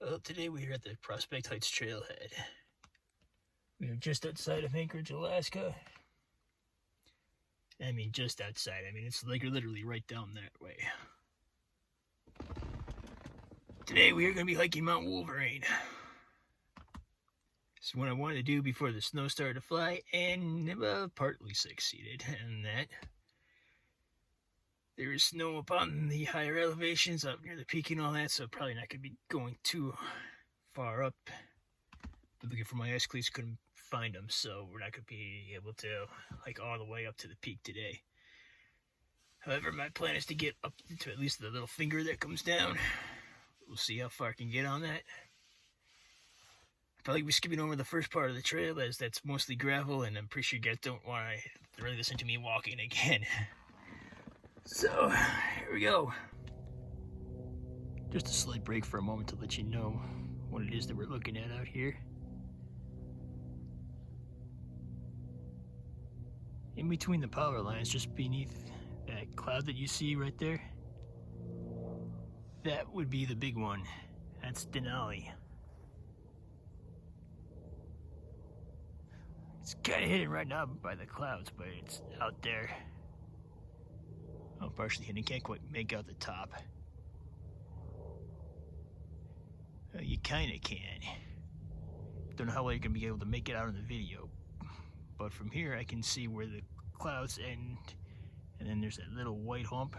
Well, today we are at the Prospect Heights Trailhead. We are just outside of Anchorage, Alaska. I mean, just outside. I mean, it's like literally right down that way. Today we are going to be hiking Mount Wolverine. This is what I wanted to do before the snow started to fly, and partly succeeded in that. There is snow upon the higher elevations up near the peak and all that, so probably not going to be going too far up. But looking for my ice cleats, couldn't find them, so we're not going to be able to hike all the way up to the peak today. However, my plan is to get up to at least the little finger that comes down. We'll see how far I can get on that. I'll probably be skipping over the first part of the trail, as that's mostly gravel, and I'm pretty sure you guys don't want to really listen to me walking again. So, here we go. Just a slight break for a moment to let you know what it is that we're looking at out here. In between the power lines, just beneath that cloud that you see right there, that would be the big one. That's Denali. It's kind of hidden right now by the clouds, but it's out there. Oh, partially hidden. Can't quite make out the top. You kind of can. Don't know how well you're going to be able to make it out in the video. But from here, I can see where the clouds end. And then there's that little white hump.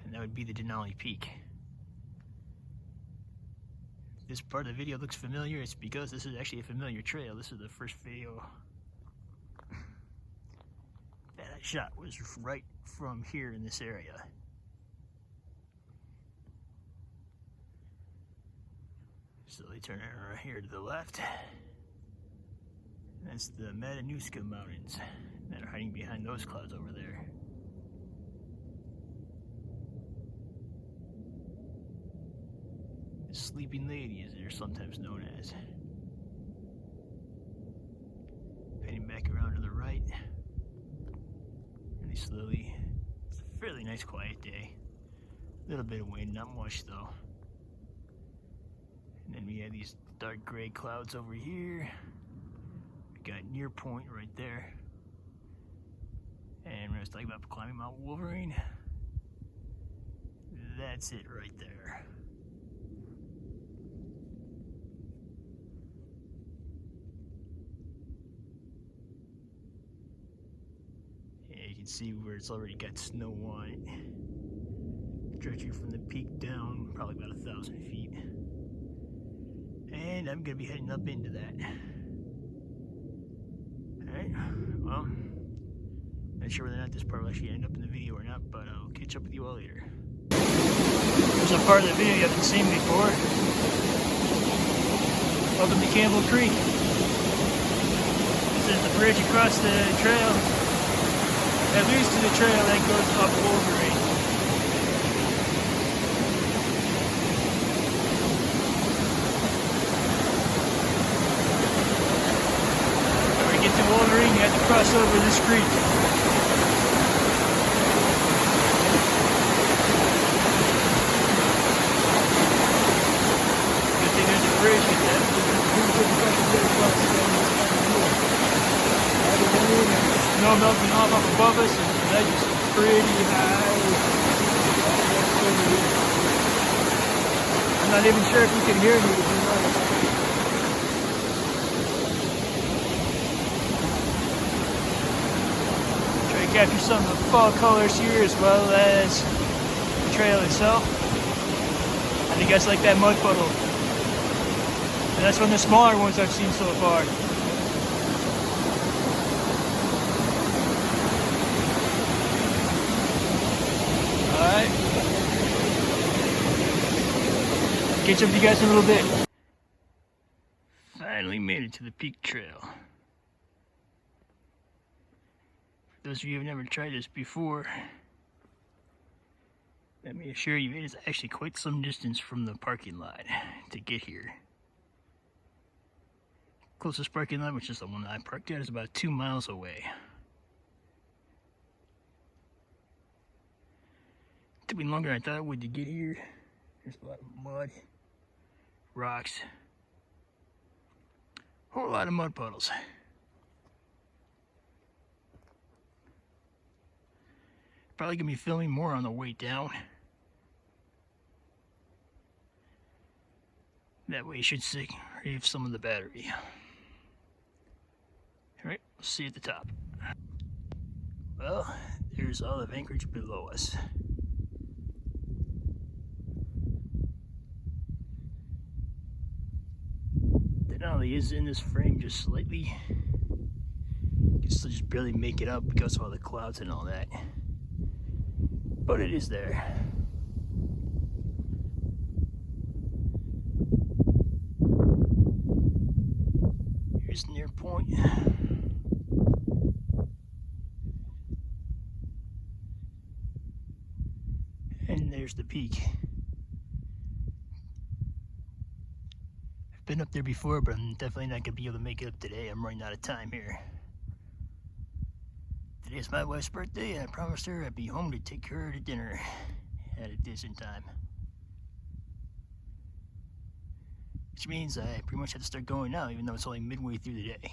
And that would be the Denali Peak. This part of the video looks familiar. It's because this is actually a familiar trail. This is the first video that I shot, was right from here in this area. Slowly turn it right here to the left. That's the Matanuska Mountains that are hiding behind those clouds over there. The Sleeping Lady, as they're sometimes known as. Heading back around to the right. Really slowly. It's a fairly nice quiet day. A little bit of wind, not much though. And then we have these dark gray clouds over here. We got Near Point right there. And when I was talking about climbing Mount Wolverine, that's it right there. Yeah, you can see where it's already got snow on it. Stretching from the peak down, probably about 1,000 feet. And I'm gonna be heading up into that. Alright, well, not sure whether or not this part will actually end up in the video or not, but I'll catch up with you all later. There's a part of the video you haven't seen before. Welcome to Campbell Creek. This is the bridge across the trail that leads to the trail that goes up Wolverine. Wolverine, you have to cross over this creek. Good thing there's a bridge with that. Snow melting off up above us, and the ledge is pretty high. I'm not even sure if you can hear me, to be honest. Capture some of the fall colors here, as well as the trail itself. How do you guys like that mud puddle? And that's one of the smaller ones I've seen so far. Alright. Catch up with you guys in a little bit. Finally made it to the peak trail. Those of you who have never tried this before, let me assure you, it is actually quite some distance from the parking lot to get here. Closest parking lot, which is the one that I parked at, is about 2 miles away. It took me longer than I thought it would to get here. There's a lot of mud. rocks. Whole lot of mud puddles. Probably gonna be filming more on the way down. That way it should save some of the battery. Alright, we'll see you at the top. Well, there's all of Anchorage below us. Denali is in this frame just slightly. You can still just barely make it out because of all the clouds and all that. But it is there. Here's near point. And there's the peak. I've been up there before, but I'm definitely not gonna be able to make it up today. I'm running out of time here. Today's my wife's birthday, and I promised her I'd be home to take her to dinner at a decent time. Which means I pretty much have to start going now, even though it's only midway through the day.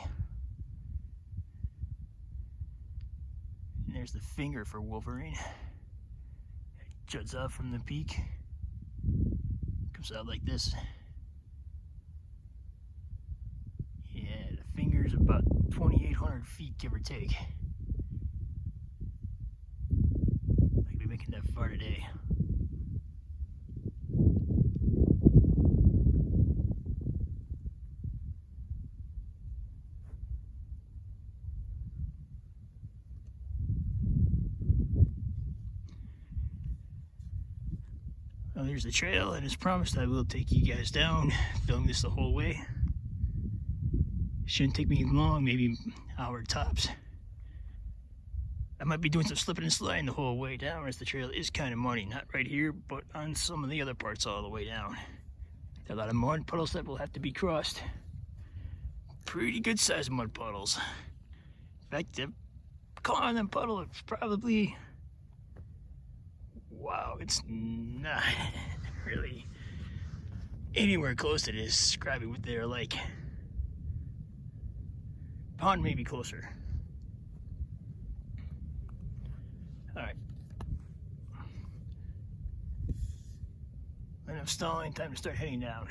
And there's the finger for Wolverine. It juts out from the peak. Comes out like this. Yeah, the finger's about 2,800 feet, give or take. I could be making that far today. Well, here's the trail, and as promised, I will take you guys down, film this the whole way. Shouldn't take me long, maybe an hour tops. I might be doing some slipping and sliding the whole way down, as the trail is kind of muddy. Not right here, but on some of the other parts all the way down. There are a lot of mud puddles that will have to be crossed. Pretty good sized mud puddles. In fact, calling them puddle, it's probably... Wow, it's not really anywhere close to describing what they're like. Pond may be closer. Alright. Enough stalling, time to start heading down.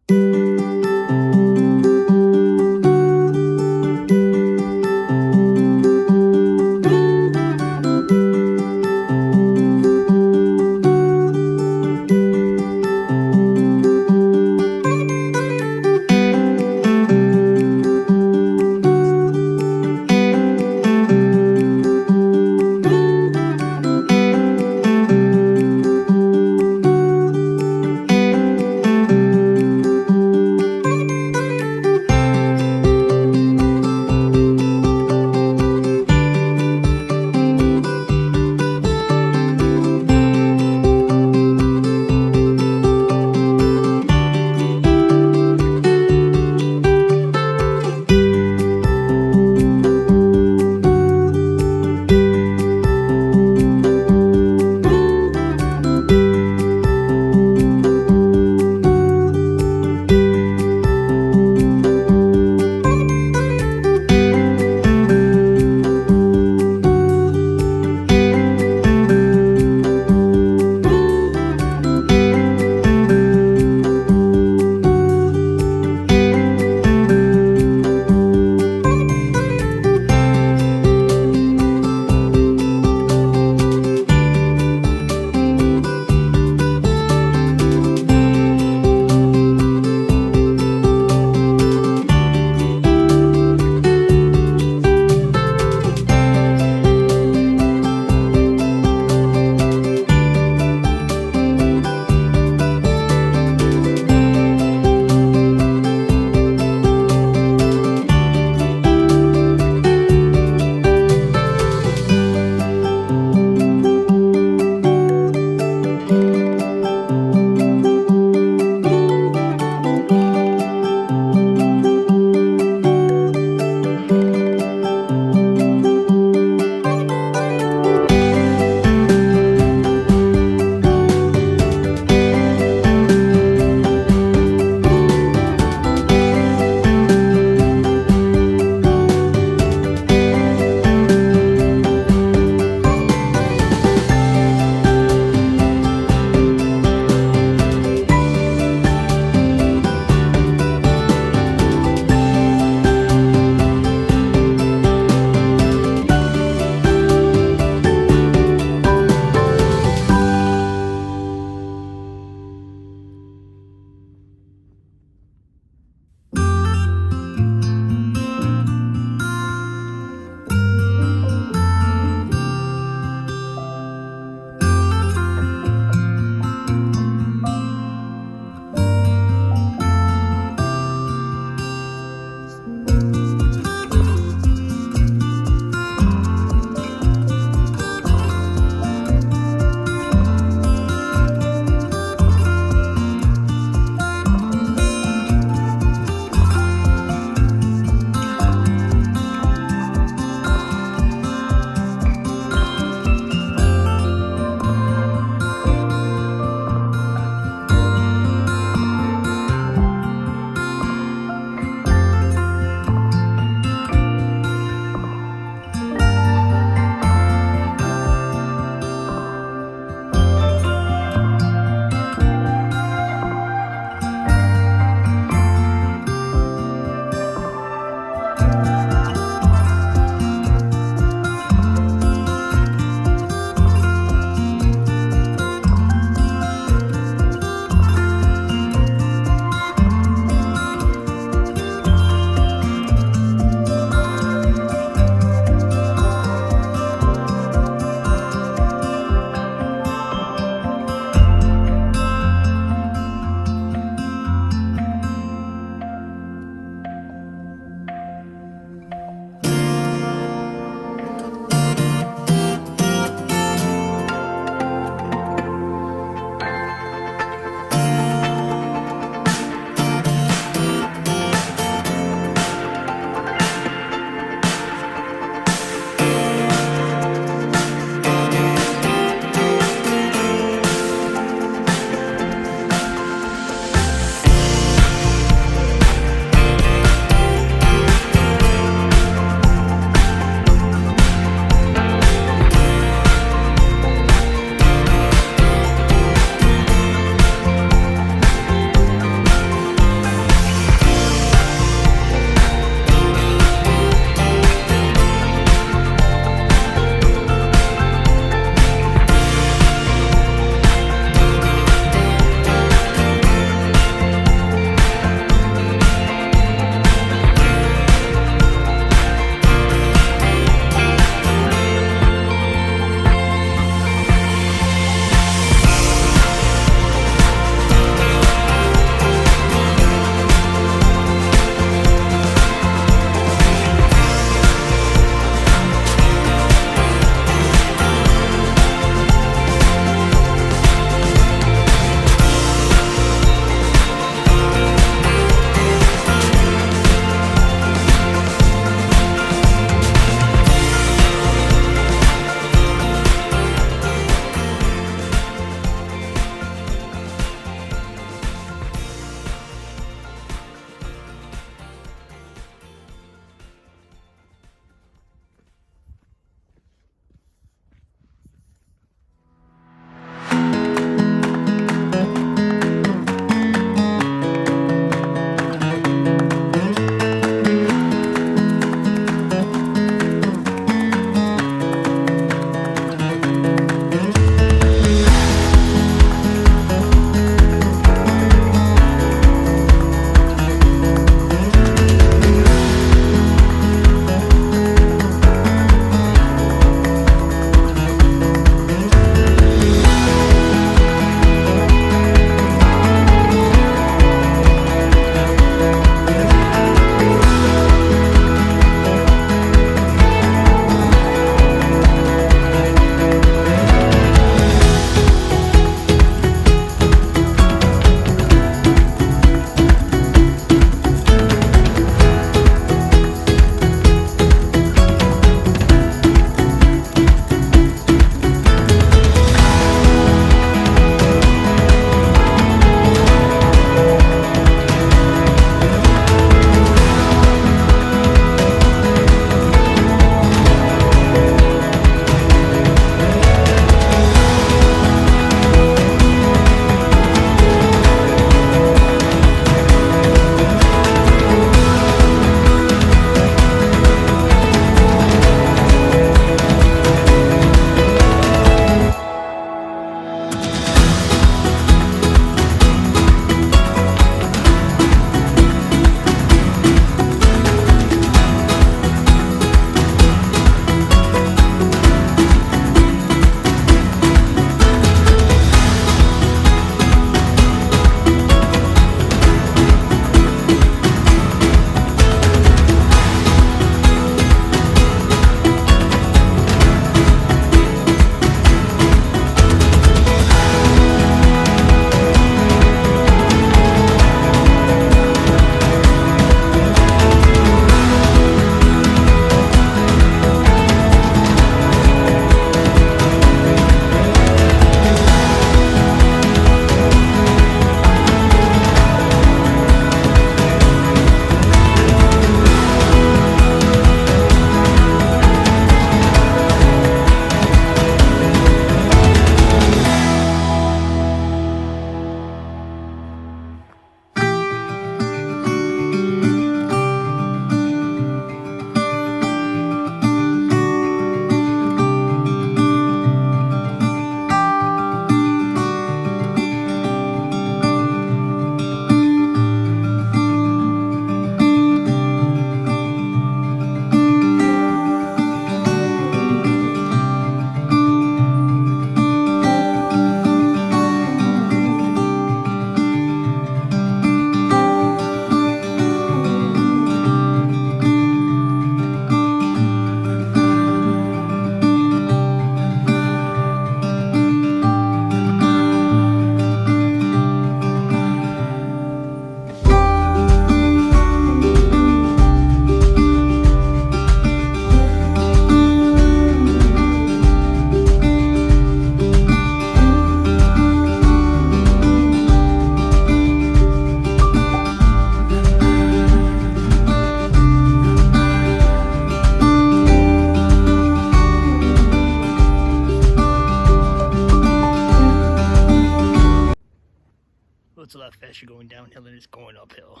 it's a lot faster going downhill than it's going uphill.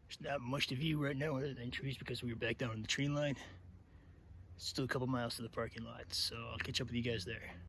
There's not much to view right now other than trees because we were back down on the tree line. Still a couple miles to the parking lot, so I'll catch up with you guys there.